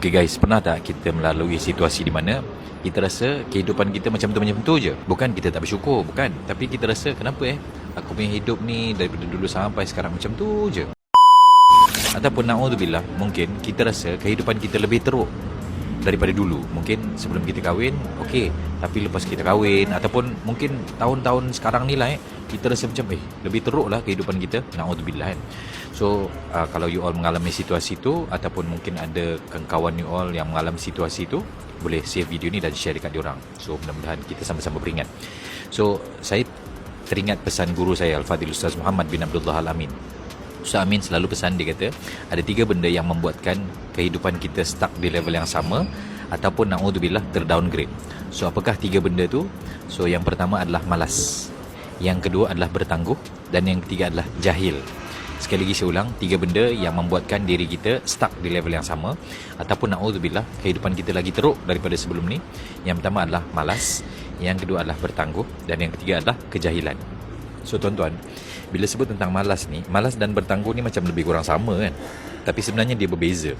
Okay guys, pernah tak kita melalui situasi di mana kita rasa kehidupan kita macam tu je? Bukan kita tak bersyukur, bukan. Tapi kita rasa kenapa aku punya hidup ni daripada dulu sampai sekarang macam tu je. Ataupun na'udzubillah, mungkin kita rasa kehidupan kita lebih teruk daripada dulu. Mungkin sebelum kita kahwin, okey. Tapi lepas kita kahwin, ataupun mungkin tahun-tahun sekarang ni lah kita rasa macam lebih teruk lah kehidupan kita. Na'udzubillah kan. So kalau you all mengalami situasi tu, ataupun mungkin ada kawan you all yang mengalami situasi tu, boleh save video ni dan share dekat diorang. So mudah-mudahan kita sama-sama beringat. So saya teringat pesan guru saya, Al-Fadhil Ustaz Muhammad bin Abdullah Al-Amin. Ustaz Amin selalu pesan, dia kata ada 3 benda yang membuatkan kehidupan kita stuck di level yang sama ataupun na'udzubillah terdowngrade. So apakah 3 benda tu? So yang pertama adalah malas, yang kedua adalah bertangguh, dan yang ketiga adalah jahil. Sekali lagi saya ulang, 3 benda yang membuatkan diri kita stuck di level yang sama ataupun na'udzubillah kehidupan kita lagi teruk daripada sebelum ni. Yang pertama adalah malas, yang kedua adalah bertangguh, dan yang ketiga adalah kejahilan. So tuan-tuan, bila sebut tentang malas ni, malas dan bertangguh ni macam lebih kurang sama kan, tapi sebenarnya dia berbeza.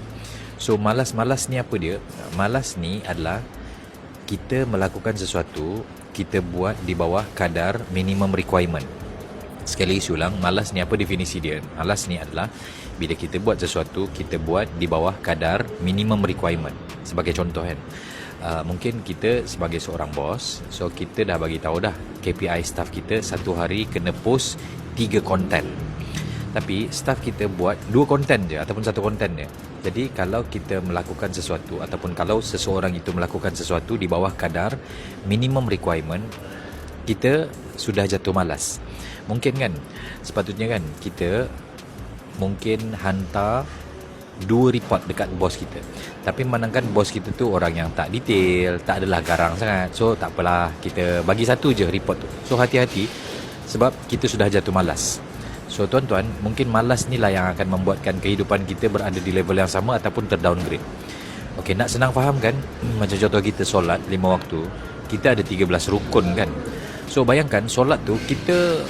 So malas ni apa dia? Malas ni adalah kita melakukan sesuatu, kita buat di bawah kadar minimum requirement. Sekali lagi ulang, malas ni apa definisi dia? Malas ni adalah bila kita buat sesuatu, kita buat di bawah kadar minimum requirement. Sebagai contoh kan, mungkin kita sebagai seorang bos, so kita dah bagi tahu dah KPI staff kita satu hari kena post 3 konten, tapi staff kita buat 2 konten je ataupun 1 konten je. Jadi kalau kita melakukan sesuatu, ataupun kalau seseorang itu melakukan sesuatu di bawah kadar minimum requirement, kita sudah jatuh malas. Mungkin kan, sepatutnya kan kita mungkin hantar 2 report dekat bos kita, tapi memandangkan bos kita tu orang yang tak detail, tak adalah garang sangat, so tak apalah, kita bagi 1 je report tu. So hati-hati, sebab kita sudah jatuh malas. So tuan-tuan, mungkin malas ni lah yang akan membuatkan kehidupan kita berada di level yang sama ataupun terdowngrade. Okey, nak senang faham kan, macam contoh kita solat 5 waktu, kita ada 13 rukun kan. So bayangkan solat tu kita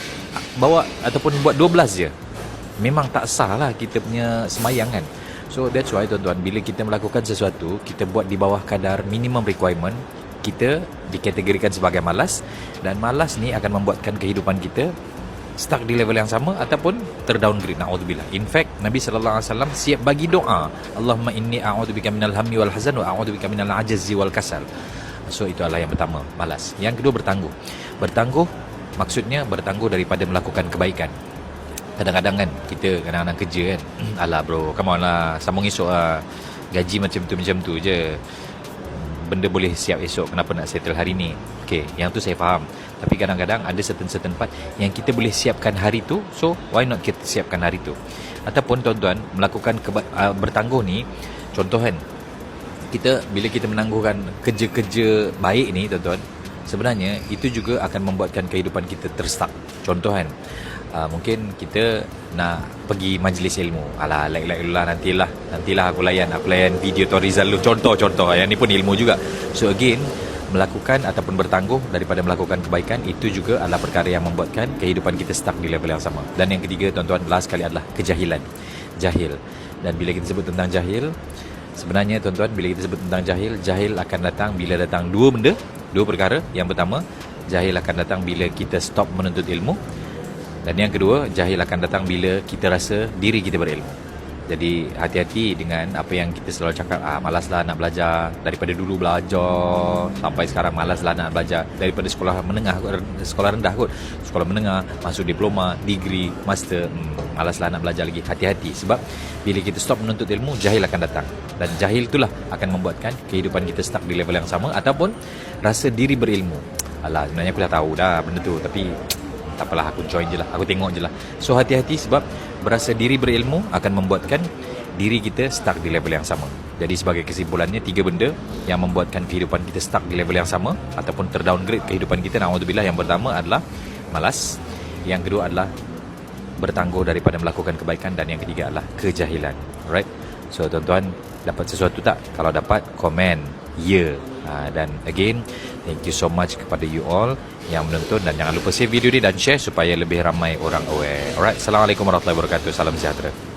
bawa ataupun buat 12 je, memang tak sah lah kita punya semayang kan. So that's why tuan-tuan, bila kita melakukan sesuatu, kita buat di bawah kadar minimum requirement, kita dikategorikan sebagai malas. Dan malas ni akan membuatkan kehidupan kita stuck di level yang sama ataupun terdowngrade, na'udzubillah. In fact, Nabi SAW siap bagi doa, Allahumma inni a'udzubika minal hammi wal hazan wa a'udzubika minal ajzi wal kasal. So itu adalah yang pertama, malas. Yang kedua, bertangguh. Bertangguh maksudnya bertangguh daripada melakukan kebaikan. Kadang-kadang kan kita kadang-kadang kerja kan, alah bro, come on lah, sambung esok lah, gaji macam tu je, benda boleh siap esok, kenapa nak settle hari ni? Okay, yang tu saya faham. Tapi kadang-kadang ada certain part yang kita boleh siapkan hari tu, so why not kita siapkan hari tu? Ataupun tuan-tuan, melakukan bertangguh ni, contoh kan, bila kita menangguhkan kerja-kerja baik ni tuan-tuan, sebenarnya itu juga akan membuatkan kehidupan kita terstuck. Contoh kan, mungkin kita nak pergi majlis ilmu, alah like dulu lah, nantilah aku layan video Torizal dulu, contoh yang ni pun ilmu juga. So again, melakukan ataupun bertangguh daripada melakukan kebaikan, itu juga adalah perkara yang membuatkan kehidupan kita stuck di level yang sama. Dan yang ketiga tuan-tuan, last sekali adalah kejahilan, jahil. Dan bila kita sebut tentang jahil, sebenarnya tuan-tuan, bila kita sebut tentang jahil akan datang bila datang 2 perkara. Yang pertama, jahil akan datang bila kita stop menuntut ilmu. Dan yang kedua, jahil akan datang bila kita rasa diri kita berilmu. Jadi hati-hati dengan apa yang kita selalu cakap, malaslah nak belajar, daripada dulu belajar sampai sekarang malaslah nak belajar, daripada sekolah rendah kot, sekolah menengah, masuk diploma, degree, master, malaslah nak belajar lagi. Hati-hati, sebab bila kita stop menuntut ilmu, jahil akan datang. Dan jahil itulah akan membuatkan kehidupan kita stuck di level yang sama ataupun rasa diri berilmu. Alah, sebenarnya aku dah tahu dah benda tu, tapi tak apalah, aku join je lah, aku tengok je lah. So hati-hati, sebab berasa diri berilmu akan membuatkan diri kita stuck di level yang sama. Jadi sebagai kesimpulannya, 3 benda yang membuatkan kehidupan kita stuck di level yang sama ataupun terdowngrade kehidupan kita, na'udzubillah. Yang pertama adalah malas, yang kedua adalah bertangguh daripada melakukan kebaikan, dan yang ketiga adalah kejahilan. Alright, so tuan-tuan, dapat sesuatu tak? Kalau dapat, komen ya. Dan again, thank you so much kepada you all yang menonton, dan jangan lupa save video ni dan share supaya lebih ramai orang aware. Alright, Assalamualaikum warahmatullahi wabarakatuh. Salam sejahtera.